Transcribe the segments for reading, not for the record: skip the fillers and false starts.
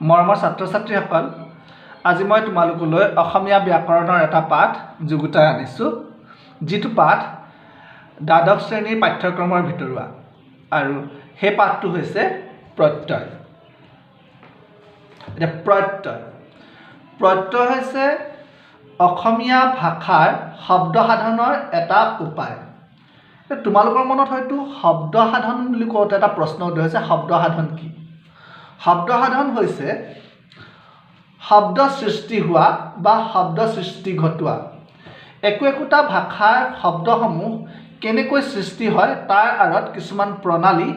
মৰমৰ ছাত্ৰ-ছাত্ৰীসকল, আজি মই তোমালোকলৈ অসমীয়া ব্যাকৰণৰ এটা পাঠ যুগুতাই আনিছোঁ, যিটো পাঠ দ্বাদশ শ্ৰেণীৰ পাঠ্যক্ৰমৰ ভিতৰুৱা, আৰু সেই পাঠটো হৈছে প্ৰত্যয়। এতিয়া প্ৰত্যয় হৈছে অসমীয়া ভাষাৰ শব্দ সাধনৰ এটা উপায়। তোমালোকৰ মনত হয়তো শব্দ সাধন বুলি কওঁতে এটা প্ৰশ্ন উদয় হৈছে, শব্দ সাধন কি? শব্দ সাধন হৈছে শব্দ সৃষ্টি হোৱা বা শব্দ সৃষ্টি ঘটোৱা। একোটা ভাষাৰ শব্দসমূহ কেনেকৈ সৃষ্টি হয় তাৰ আঁৰত কিছুমান প্ৰণালী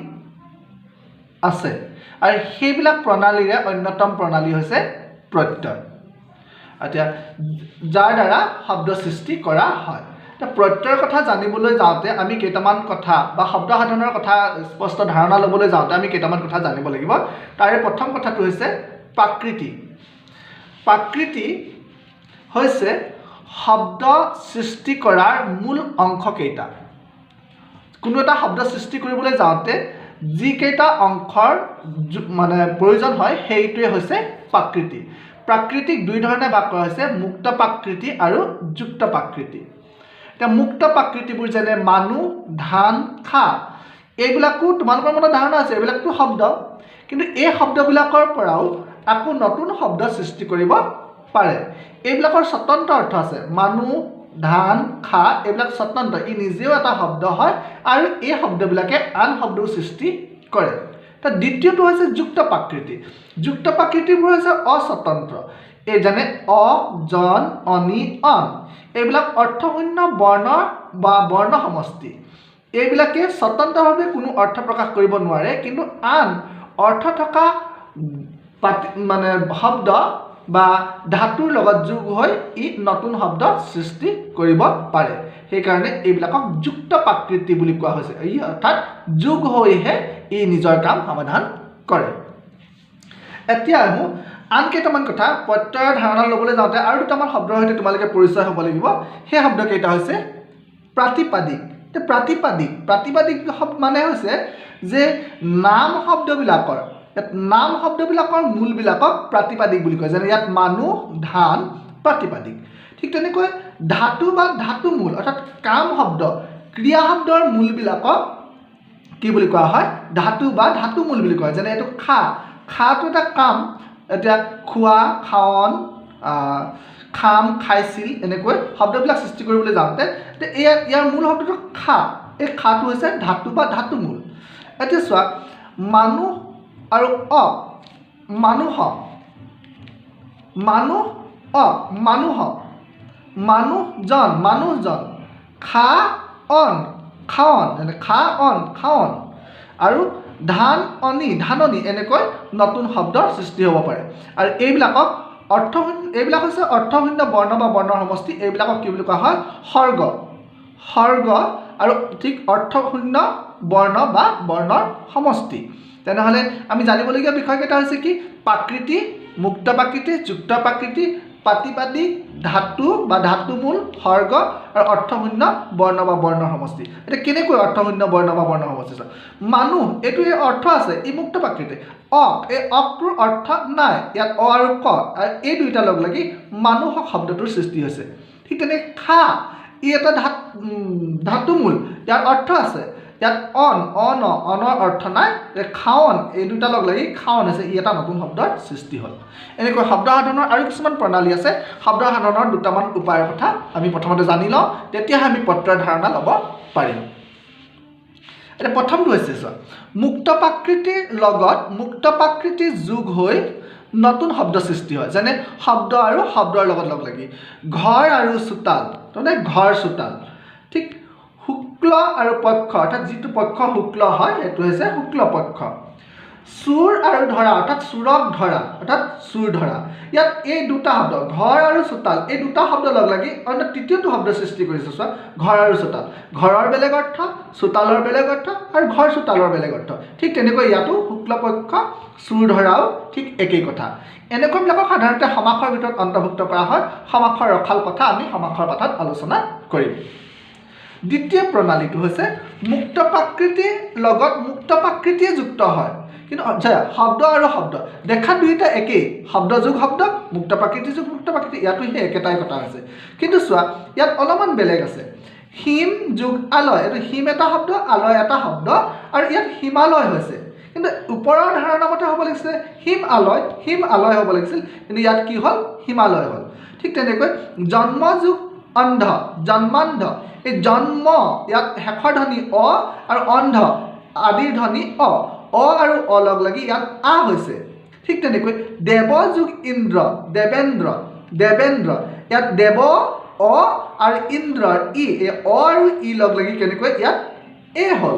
আছে, আৰু সেইবিলাক প্ৰণালীৰে অন্যতম প্ৰণালী হৈছে প্ৰত্যয়। এতিয়া যাৰ দ্বাৰা শব্দ সৃষ্টি কৰা হয়। প্ৰত্যয়ৰ কথা জানিবলৈ যাওঁতে আমি কেইটামান কথা বা শব্দ সাধনৰ কথা স্পষ্ট ধাৰণা ল'বলৈ যাওঁতে আমি কেইটামান কথা জানিব লাগিব। তাৰে প্ৰথম কথাটো হৈছে প্ৰাকৃতি। প্ৰাকৃতি হৈছে শব্দ সৃষ্টি কৰাৰ মূল অংশকেইটা। কোনো এটা শব্দ সৃষ্টি কৰিবলৈ যাওঁতে যিকেইটা অংশৰ প্ৰয়োজন হয় সেইটোৱে হৈছে প্ৰাকৃতি। প্ৰাকৃতিক দুই ধৰণে ভাগ কৰা হৈছে, মুক্ত প্ৰাকৃতি আৰু যুক্ত প্ৰাকৃতি। এতিয়া মুক্ত প্ৰাকৃতিবোৰ যেনে মানুহ, ধান, খা, এইবিলাকো তোমালোকৰ মনত ধাৰণা আছে, এইবিলাকতো শব্দ, কিন্তু এই শব্দবিলাকৰ পৰাও আকৌ নতুন শব্দ সৃষ্টি কৰিব পাৰে। এইবিলাকৰ স্বতন্ত্ৰ অৰ্থ আছে। মানুহ, ধান, খা এইবিলাক স্বতন্ত্ৰ, ই নিজেও এটা শব্দ হয় আৰু এই শব্দবিলাকে আন শব্দও সৃষ্টি কৰে। দ্বিতীয়টো হৈছে যুক্ত প্ৰাকৃতি। যুক্ত প্ৰাকৃতিবোৰ হৈছে অস্বতন্ত্ৰ। এই যেনে অ, জন, অনি, অন, এইবিলাক অৰ্থশূন্য বৰ্ণ বা বৰ্ণ সমষ্টি। এইবিলাকে স্বতন্ত্ৰভাৱে কোনো অৰ্থ প্ৰকাশ কৰিব নোৱাৰে, কিন্তু আন অৰ্থ থকা শব্দ বা ধাতুৰ লগত যোগ হৈ ই নতুন শব্দ সৃষ্টি কৰিব পাৰে। সেইকাৰণে এইবিলাকক যুক্ত প্ৰাকৃতি বুলি কোৱা হৈছে। ই অৰ্থাৎ যোগ হৈহে ই নিজৰ কাম সমাধান কৰে। এতিয়া আন কেইটামান কথা প্ৰত্যয়ৰ ধাৰণা ল'বলৈ যাওঁতে আৰু দুটামান শব্দৰ সৈতে তোমালোকে পৰিচয় হ'ব লাগিব। সেই শব্দকেইটা হৈছে প্ৰাতিপাদিক। প্ৰাতিপাদিক মানে হৈছে যে নাম শব্দবিলাকৰ মূলবিলাকক প্ৰাতিপাদিক বুলি কয়। যেনে ইয়াত মানুহ, ধান, প্ৰাতিপাদিক। ঠিক তেনেকৈ ধাতু বা ধাতু মূল অৰ্থাৎ কাম শব্দ, ক্ৰিয়া শব্দৰ মূলবিলাকক কি বুলি কোৱা হয়? ধাতু বা ধাতু মূল বুলি কোৱা হয়। যেনে এইটো খা, খাটো এটা কাম। এতিয়া খোৱা, খাৱন, খাম, খাইছিল, এনেকৈ শব্দবিলাক সৃষ্টি কৰিবলৈ যাওঁতে ইয়াৰ মূল শব্দটো খা। এই খাটো হৈছে ধাতু বা ধাতু মূল। এতিয়া চোৱা, মানুহ আৰু মানুহজন, খা, অন, খাৱন, খা, অন, খাৱন, আৰু ধান, অনি, ধাননি, এনেকৈ নতুন শব্দৰ সৃষ্টি হ'ব পাৰে। আৰু এইবিলাক হৈছে অৰ্থশূন্য বৰ্ণ বা বৰ্ণৰ সমষ্টি। এইবিলাকক কি বুলি কোৱা হয়? সৰ্গ আৰু ঠিক অৰ্থশূন্য বৰ্ণ বা বৰ্ণৰ সমষ্টি। তেনেহ'লে আমি জানিবলগীয়া বিষয়কেইটা হৈছে কি? প্ৰাকৃতি, মুক্ত প্ৰাকৃতি, যুক্ত প্ৰাকৃতি, প্ৰাতিপাদিক, ধাতু বা ধাতুমূল, সৰ্গ আৰু অৰ্থশূন্য বৰ্ণ বা বৰ্ণৰ সমষ্টি। এতিয়া কেনেকৈ অৰ্থশূন্য বৰ্ণ বা বৰ্ণৰ সমষ্টি? মানুহ, এইটো অৰ্থ আছে, ই মুক্ত প্ৰাকৃতি। এই অটোৰ অৰ্থ নাই, ইয়াত অ আৰু ক, আৰু এই দুইটা লগ লাগি মানুহক শব্দটোৰ সৃষ্টি হৈছে। ঠিক তেনে খা, ই এটা ধাতুমূল, ইয়াৰ অৰ্থ আছে। ইয়াত অনৰ অৰ্থ নাই, খাৱন, এই দুটা লগ লাগি খাৱন আছে, ই এটা নতুন শব্দৰ সৃষ্টি হ'ল। এনেকৈ শব্দ সাধনৰ আৰু কিছুমান প্ৰণালী আছে। শব্দ সাধনৰ দুটামান উপায়ৰ কথা আমি প্ৰথমতে জানি লওঁ, তেতিয়াহে আমি প্ৰত্যয়ৰ ধাৰণা ল'ব পাৰিম। এতিয়া প্ৰথমটো হৈছে মুক্ত প্ৰাকৃতিৰ লগত মুক্ত প্ৰাকৃতি যোগ হৈ নতুন শব্দ সৃষ্টি হয়। যেনে শব্দ আৰু শব্দৰ লগত লগ লাগি ঘৰ আৰু চোতাল, তাৰমানে ঘৰ, চোতাল। ঠিক শুক্ল আৰু পক্ষ, অৰ্থাৎ যিটো পক্ষ শুক্ল হয় সেইটো হৈছে শুক্ল পক্ষ। চোৰ আৰু ধৰা, অৰ্থাৎ চোৰক ধৰা, অৰ্থাৎ চোৰ ধৰা। ইয়াত এই দুটা শব্দ, ঘৰ আৰু চোতাল, এই দুটা শব্দ লগ লাগি অন্য তৃতীয়টো শব্দ সৃষ্টি কৰিছে। চোৱা, ঘৰ আৰু চোতাল, ঘৰৰ বেলেগ অৰ্থ, চোতালৰ বেলেগ অৰ্থ, আৰু ঘৰ চোতালৰ বেলেগ অৰ্থ। ঠিক তেনেকৈ ইয়াতো শুক্লপক্ষ, চোৰ ধৰাও ঠিক একেই কথা। এনেকুৱাবিলাকক সাধাৰণতে সমাসৰ ভিতৰত অন্তৰ্ভুক্ত কৰা হয়। সমাসৰ ৰসাল কথা আমি সমাসৰ পাঠত আলোচনা কৰিম। দ্বিতীয় প্ৰণালীটো হৈছে মুক্ত প্ৰাকৃতিৰ লগত মুক্ত প্ৰাকৃতিয়ে যুক্ত হয় কিন্তু শব্দ আৰু শব্দ দেখা দুইটা একেই শব্দ যোগ শব্দ মুক্ত প্ৰাকৃতি যোগ মুক্ত প্ৰাকৃতি ইয়াতো সেই একেটাই কথা আছে কিন্তু চোৱা ইয়াত অলপমান বেলেগ আছে হিম যোগ আলয় এইটো হিম এটা শব্দ আলয় এটা শব্দ আৰু ইয়াত হিমালয় হৈছে কিন্তু ওপৰৰ ধাৰণা মতে হ'ব লাগিছিল হিম আলয় হ'ব লাগিছিল কিন্তু ইয়াত কি হ'ল হিমালয় হ'ল ঠিক তেনেকৈ জন্ম যোগ অন্ধ জন্মান্ধ এই জন্ম ইয়াত শেষৰ ধ্বনি অ আৰু অন্ধ আদিৰ ধ্বনি অ আৰু অ লগ লাগি ইয়াত আ হৈছে ঠিক তেনেকৈ দেৱ যোগ ইন্দ্ৰ দেৱেন্দ্ৰ ইয়াত দেৱ অ আৰু ইন্দ্ৰৰ ই এই অ আৰু ই লগ লাগি কেনেকৈ ইয়াত এ হ'ল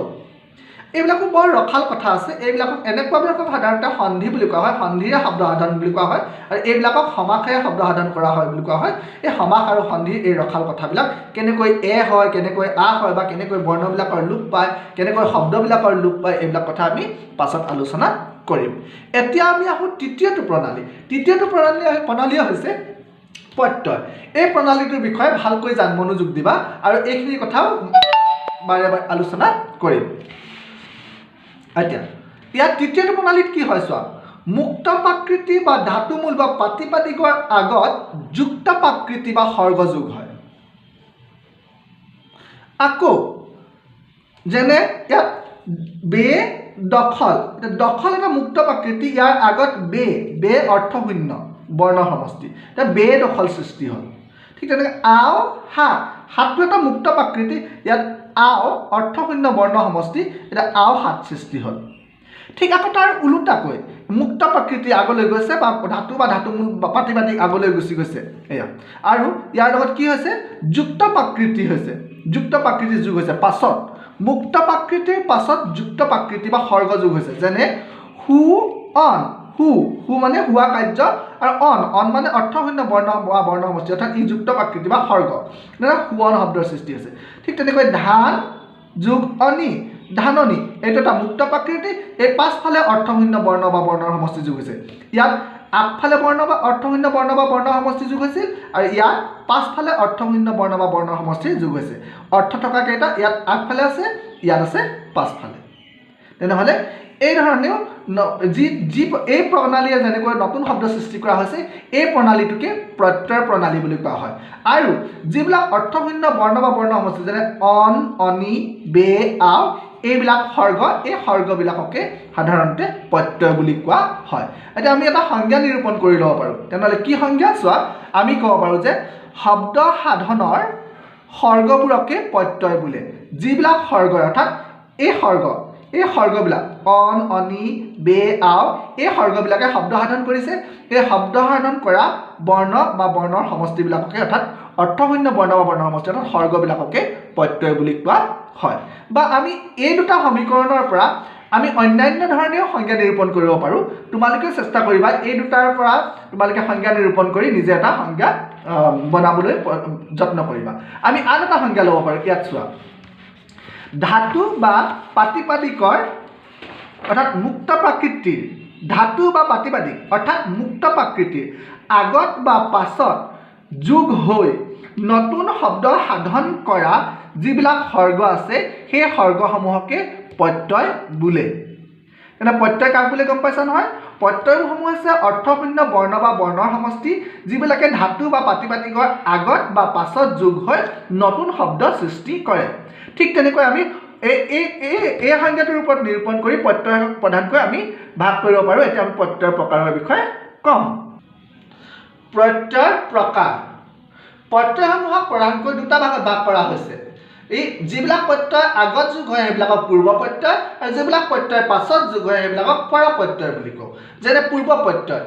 এইবিলাকো বৰ ৰখাল কথা আছে এইবিলাকক এনেকুৱাবিলাকক সাধাৰণতে সন্ধি বুলি কোৱা হয় সন্ধিৰে শব্দ সাধন বুলি কোৱা হয় আৰু এইবিলাকক সমাসেৰে শব্দ সাধন কৰা হয় বুলি কোৱা হয় এই সমাস আৰু সন্ধিৰ এই ৰখাল কথাবিলাক কেনেকৈ এ হয় কেনেকৈ আ হয় বা কেনেকৈ বৰ্ণবিলাকৰ লোপ পায় কেনেকৈ শব্দবিলাকৰ লোপ পায় এইবিলাক কথা আমি পাছত আলোচনা কৰিম এতিয়া আমি আহোঁ তৃতীয়টো প্ৰণালী হৈছে প্ৰত্যয় এই প্ৰণালীটোৰ বিষয়ে ভালকৈ মনোযোগ দিবা আৰু এইখিনি কথাও বাৰে বাৰে আলোচনা কৰিম এতিয়া ইয়াত তৃতীয়টো প্ৰণালীত কি হয় চোৱা মুক্ত প্ৰাকৃতি বা ধাতুমূল বা প্ৰাতিপাদিকৰ আগত যুক্ত প্ৰাকৃতি বা সৰ্গযোগ হয় আকৌ যেনে ইয়াত বে দখল দখল এটা মুক্ত প্ৰাকৃতি ইয়াৰ আগত বে অৰ্থশূন্য বৰ্ণ সমষ্টি এতিয়া বে দখল সৃষ্টি হ'ল ঠিক তেনেকৈ আও হাতটো এটা মুক্ত প্ৰাকৃতি ইয়াত আও অৰ্থশূন্য বৰ্ণ সমষ্টি এটা আও হাত সৃষ্টি হ'ল ঠিক আকৌ তাৰ ওলোটাকৈ মুক্ত প্ৰাকৃতি আগলৈ গৈছে বা ধাতুমূল বা প্ৰাতিপাদিক আগলৈ গুচি গৈছে এয়া আৰু ইয়াৰ লগত কি হৈছে যুক্ত প্ৰাকৃতি হৈছে যুক্ত প্ৰাকৃতি যোগ হৈছে পাছত মুক্ত প্ৰাকৃতিৰ পাছত যুক্ত প্ৰাকৃতি বা সৰ্গ যোগ হৈছে যেনে হু অন হু মানে হোৱা কাৰ্য আৰু অন মানে অৰ্থশূন্য বৰ্ণ সমষ্টি অৰ্থাৎ ই যুক্ত প্ৰাকৃতি বা সৰ্গ হুৱন শব্দৰ সৃষ্টি হৈছে ঠিক তেনেকৈ ধান যোগ অনি ধাননি এইটো এটা মুক্ত প্ৰাকৃতি এই পাছফালে অৰ্থশূন্য বৰ্ণ বা বৰ্ণৰ সমষ্টি যোগ হৈছে ইয়াত আগফালে বৰ্ণ বা অৰ্থশূন্য বৰ্ণ বা বৰ্ণৰ সমষ্টি যোগ হৈছিল আৰু ইয়াত পাছফালে অৰ্থশূন্য বৰ্ণ বা বৰ্ণৰ সমষ্টি যোগ হৈছে অৰ্থ থকা কেইটা ইয়াত আগফালে আছে ইয়াত আছে পাছফালে তেনেহ'লে এই ধৰণেও যি এই প্ৰণালীয়ে যেনেকৈ নতুন শব্দ সৃষ্টি কৰা হৈছে এই প্ৰণালীটোকে প্ৰত্যয় প্ৰণালী বুলি কোৱা হয় আৰু যিবিলাক অৰ্থশূন্য বৰ্ণ বা বৰ্ণ সমষ্টি যেনে অন অনি বে আও এইবিলাক সৰ্গ এই সৰ্গবিলাককে সাধাৰণতে প্ৰত্যয় বুলি কোৱা হয় এতিয়া আমি এটা সংজ্ঞা নিৰূপণ কৰি ল'ব পাৰোঁ তেনেহ'লে কি সংজ্ঞা চোৱা আমি ক'ব পাৰোঁ যে শব্দ সাধনৰ সৰ্গবোৰকে প্ৰত্যয় বোলে যিবিলাক সৰ্গ অৰ্থাৎ এই সৰ্গবিলাক অন অনি বে আও এই সৰ্গবিলাকে শব্দ সাধন কৰিছে এই শব্দ সাধন কৰা বৰ্ণ বা বৰ্ণৰ সমষ্টিবিলাককে অৰ্থাৎ অৰ্থশূন্য বৰ্ণ বা বৰ্ণৰ সমষ্টি অৰ্থাৎ সৰ্গবিলাককে প্ৰত্যয় বুলি কোৱা হয় বা আমি এই দুটা সমীকৰণৰ পৰা আমি অন্যান্য ধৰণেও সংজ্ঞা নিৰূপণ কৰিব পাৰোঁ তোমালোকে চেষ্টা কৰিবা এই দুটাৰ পৰা তোমালোকে সংজ্ঞা নিৰূপণ কৰি নিজে এটা সংজ্ঞা বনাবলৈ যত্ন কৰিবা আমি আন এটা সংজ্ঞা ল'ব পাৰোঁ ইয়াত চোৱা ধাতু বা প্ৰাতিপাদিকৰ অৰ্থাৎ মুক্ত প্ৰাকৃতিৰ ধাতু বা প্ৰাতিপাদিক অৰ্থাৎ মুক্ত প্ৰাকৃতিৰ আগত বা পাছত যোগ হৈ নতুন শব্দ সাধন কৰা যিবিলাক সৰ্গ আছে সেই সৰ্গসমূহকে প্ৰত্যয় বোলে এনে প্ৰত্যয় কাক বুলি গম পাইছা নহয় প্ৰত্যয়সমূহ হৈছে অৰ্থশূন্য বৰ্ণ বা বৰ্ণৰ সমষ্টি যিবিলাকে ধাতু বা প্ৰাতিপাদিকৰ আগত বা পাছত যোগ হৈ নতুন শব্দ সৃষ্টি কৰে ঠিক তেনেকৈ আমি এই সংজ্ঞাটোৰ ওপৰত নিৰূপণ কৰি প্ৰত্যয় প্ৰধানকৈ আমি ভাগ কৰিব পাৰোঁ এতিয়া আমি প্ৰত্যয়ৰ প্ৰকাৰৰ বিষয়ে ক'ম প্ৰত্যয়ৰ প্ৰকাৰ প্ৰত্যয়সমূহক প্ৰধানকৈ দুটা ভাগত ভাগ কৰা হৈছে এই যিবিলাক প্ৰত্যয় আগত যোগ হয় সেইবিলাকক পূৰ্ব প্ৰত্যয় আৰু যিবিলাক প্ৰত্যয় পাছত যোগ হয় সেইবিলাকক পৰ প্ৰত্যয় বুলি কওঁ যেনে পূৰ্ব প্ৰত্যয়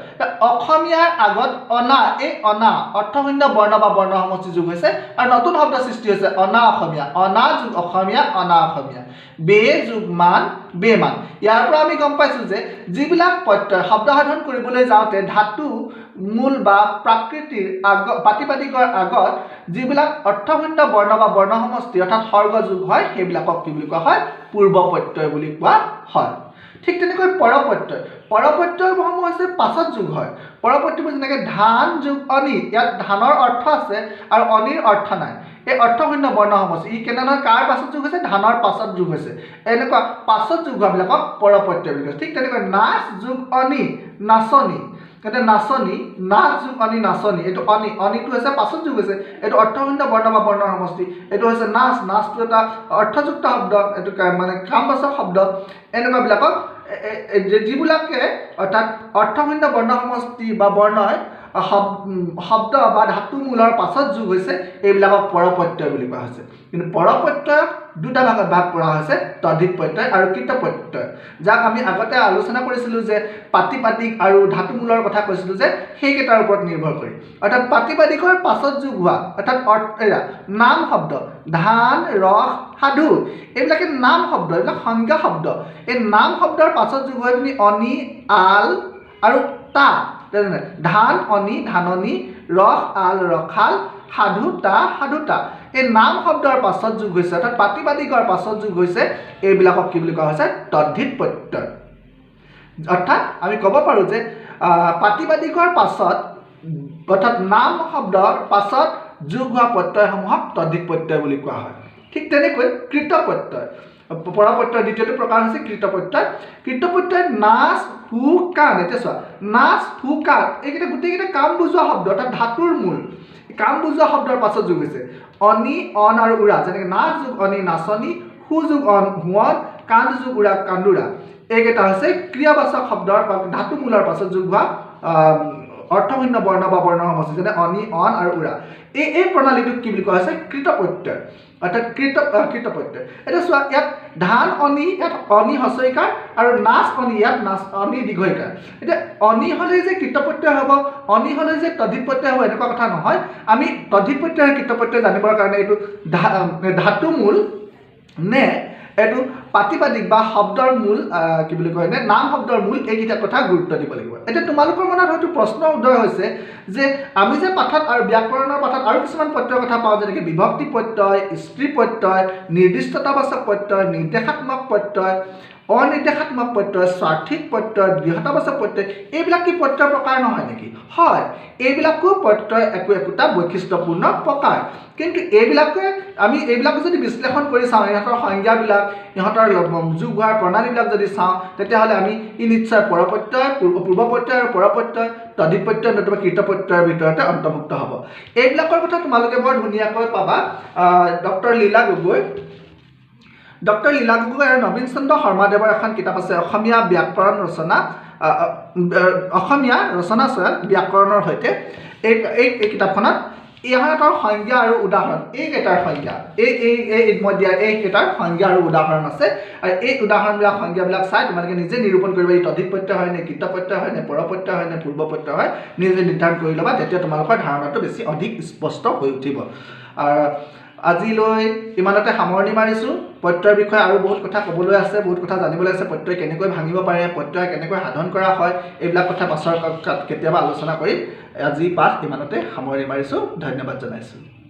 অসমীয়াৰ আগত অনা এই অনা অৰ্থশূন্য বৰ্ণ বা বৰ্ণ সমষ্টি যোগ হৈছে আৰু নতুন শব্দ সৃষ্টি হৈছে অনা অসমীয়া অনা যোগ অসমীয়া অনা অসমীয়া বে যোগ মান বেমান ইয়াৰ পৰা আমি গম পাইছোঁ যে যিবিলাক প্ৰত্যয় শব্দ সাধন কৰিবলৈ যাওঁতে ধাতু মূল বা প্ৰাকৃতিৰ প্ৰাতিপাদিকৰ আগত যিবিলাক অৰ্থশূন্য বৰ্ণ বা বৰ্ণ সমষ্টি অৰ্থাৎ সৰ্গ যোগ হয় সেইবিলাকক কি বুলি কোৱা হয় পূৰ্ব প্ৰত্যয় বুলি কোৱা হয় ঠিক তেনেকৈ পৰপ্ৰত্যয়সমূহ হৈছে পাছত যোগ হয় পৰপ্ৰত্যয়বোৰ যেনেকৈ ধান যোগ অনি ইয়াত ধানৰ অৰ্থ আছে আৰু অনিৰ অৰ্থ নাই এই অৰ্থশূন্য বৰ্ণ সমষ্টি ই কেনেধৰণৰ কাৰ পাছত যোগ হৈছে ধানৰ পাছত যোগ হৈছে এনেকুৱা পাছত যোগ হোৱাবিলাকক পৰপ্ৰত্যয় বুলি কৈছে ঠিক তেনেকৈ নাচ যোগ অনি নাচনি এতিয়া নাচনি নাচ যোগ অনি নাচনি এইটো অনিটো হৈছে পাছত যোগ হৈছে এইটো অৰ্থশূন্য বৰ্ণ বা বৰ্ণৰ সমষ্টি এইটো হৈছে নাচ নাচটো এটা অৰ্থযুক্ত শব্দ এইটো মানে কামবাচক শব্দ এনেকুৱাবিলাকক যিবিলাকে অৰ্থাৎ অৰ্থশূন্য বৰ্ণ সমষ্টি বা বৰ্ণই শব্দ বা ধাতু মূলৰ পাছত যোগ হৈছে এইবিলাকক পৰপ্ৰত্যয় বুলি কোৱা হৈছে কিন্তু পৰপ্ৰত্যয়ক দুটা ভাগত ভাগ কৰা হৈছে তদ্ধিত প্ৰত্যয় আৰু কৃত প্ৰত্যয় যাক আমি আগতে আলোচনা কৰিছিলোঁ যে প্ৰাতিপাদিক আৰু ধাতু মূলৰ কথা কৈছিলোঁ যে সেইকেইটাৰ ওপৰত নিৰ্ভৰ কৰি অৰ্থাৎ প্ৰাতিপাদিকৰ পাছত যোগ হোৱা অৰ্থাৎ নাম শব্দ ধান ৰস সাধু এইবিলাকে নাম শব্দ এইবিলাক সংজ্ঞা শব্দ এই নাম শব্দৰ পাছত যোগ হৈ তুমি অনি আল আৰু তা ধান অনি ধাননি ৰস আল ৰসাল সাধুতা সাধুতা এই নাম শব্দৰ পাছত যোগ হৈছে অৰ্থাৎ প্ৰাতিপাদিকৰ পাছত যোগ হৈছে এইবিলাকক কি বুলি কোৱা হৈছে তদ্ধিত প্ৰত্যয় অৰ্থাৎ আমি ক'ব পাৰোঁ যে প্ৰাতিপাদিকৰ পাছত অৰ্থাৎ নাম শব্দৰ পাছত যোগ হোৱা প্ৰত্যয়সমূহক তদ্ধিত প্ৰত্যয় বুলি কোৱা হয় ঠিক তেনেকৈ কৃত প্ৰত্যয় পৰপ্ৰত্যয়ৰ দ্বিতীয়টো প্ৰকাৰ হৈছে কৃত প্ৰত্যয় নাচ ফু কাণ এতিয়া চোৱা নাচ ফু কাণ এইকেইটা গোটেইকেইটা কাম বুজোৱা শব্দ অৰ্থাৎ ধাতুৰ মূল কাম বুজোৱা শব্দৰ পাছত যোগ হৈছে অনি অন আৰু উৰা যেনেকৈ নাচ যোগ অনি নাচনি সু যোগ অন হুৱন কাণ যোগ উৰা কান্দোৰা এইকেইটা হৈছে ক্ৰিয়াবাচক শব্দৰ বা ধাতু মূলৰ পাছত যোগ হোৱা অৰ্থশূন্য বৰ্ণ বা বৰ্ণৰ সমষ্টি যেনে অনি অন আৰু উৰা এই প্ৰণালীটোক কি বুলি কোৱা হৈছে কৃত প্ৰত্যয় অৰ্থাৎ কৃত প্ৰত্যয় এতিয়া চোৱা ইয়াত ধান অনি ইয়াত অনি হস্যইকাৰ আৰু নাচ অনি ইয়াত নাচ অনি দীৰ্ঘইকাৰ এতিয়া অনি হ'লে যে কৃত প্ৰত্যয় হ'ব অনি হ'লে যে তদ্ধিত প্ৰত্যয় হ'ব এনেকুৱা কথা নহয় আমি তদ্ধিত প্ৰত্যয় আৰু কৃত প্ৰত্যয় জানিবৰ কাৰণে এইটো ধাতু মূল নে এইটো প্ৰাতিপাদিক বা শব্দৰ মূল কি বুলি কয় নে নাম শব্দৰ মূল এইকেইটা কথা গুৰুত্ব দিব লাগিব এতিয়া তোমালোকৰ মনত হয়তো প্ৰশ্ন উদয় হৈছে যে আমি যে পাঠত আৰু ব্যাকৰণৰ পাঠত আৰু কিছুমান প্ৰত্যয়ৰ কথা পাওঁ যেনেকৈ বিভক্তি প্ৰত্যয় স্ত্ৰী প্ৰত্যয় নিৰ্দিষ্টতাবাচক প্ৰত্যয় নিৰ্দেশাত্মক প্ৰত্যয় অনিৰ্দেশাত্মক প্ৰত্যয় স্বাৰ্থিক প্ৰত্যয় বৃহতাবাচক প্ৰত্যয় এইবিলাক কি প্ৰত্যয় প্ৰকাৰ নহয় নেকি হয় এইবিলাকো প্ৰত্যয় একোটা বৈশিষ্ট্যপূৰ্ণ প্ৰকাৰ কিন্তু আমি এইবিলাক যদি বিশ্লেষণ কৰি চাওঁ ইহঁতৰ সংজ্ঞাবিলাক ইহঁতৰ যোগ হোৱাৰ প্ৰণালীবিলাক যদি চাওঁ তেতিয়াহ'লে আমি ই নিশ্চয় পৰপ্ৰত্যয় পূৰ্ব প্ৰত্যয় আৰু পৰপ্ৰত্যয় তদ্ধিত প্ৰত্যয় নতুবা কৃত প্ৰত্যয়ৰ ভিতৰতে অন্তৰ্ভুক্ত হ'ব এইবিলাকৰ কথা তোমালোকে বৰ ধুনীয়াকৈ পাবা ডক্টৰ লীলা গগৈ আৰু নবীন চন্দ্ৰ শৰ্মাদেৱৰ এখন কিতাপ আছে অসমীয়া ৰচনা চয়ন ব্যাকৰণৰ সৈতে এই কিতাপখনত ইহঁতৰ সংজ্ঞা আৰু উদাহৰণ এইকেইটাৰ সংজ্ঞা মই দিয়া এইকেইটাৰ সংজ্ঞা আৰু উদাহৰণ আছে আৰু এই উদাহৰণবিলাক সংজ্ঞাবিলাক চাই তোমালোকে নিজে নিৰূপণ কৰিবা এই তদ্ধিত প্ৰত্যয় হয় নে কৃত প্ৰত্যয় হয় নে পৰপ্ৰত্যয় হয় নে পূৰ্ব প্ৰত্যয় হয় নিজে নিৰ্ধাৰণ কৰি ল'বা তেতিয়া তোমালোকৰ ধাৰণাটো বেছি অধিক স্পষ্ট হৈ উঠিব আজিলৈ ইমানতে সামৰণি মাৰিছোঁ প্ৰত্যয়ৰ বিষয়ে আৰু বহুত কথা ক'বলৈ আছে বহুত কথা জানিবলৈ আছে প্ৰত্যয় কেনেকৈ ভাঙিব পাৰে প্ৰত্যয় কেনেকৈ সাধন কৰা হয় এইবিলাক কথা পাছৰ কেতিয়াবা আলোচনা কৰিম আজি পাঠ ইমানতে সামৰণি মাৰিছোঁ ধন্যবাদ জনাইছোঁ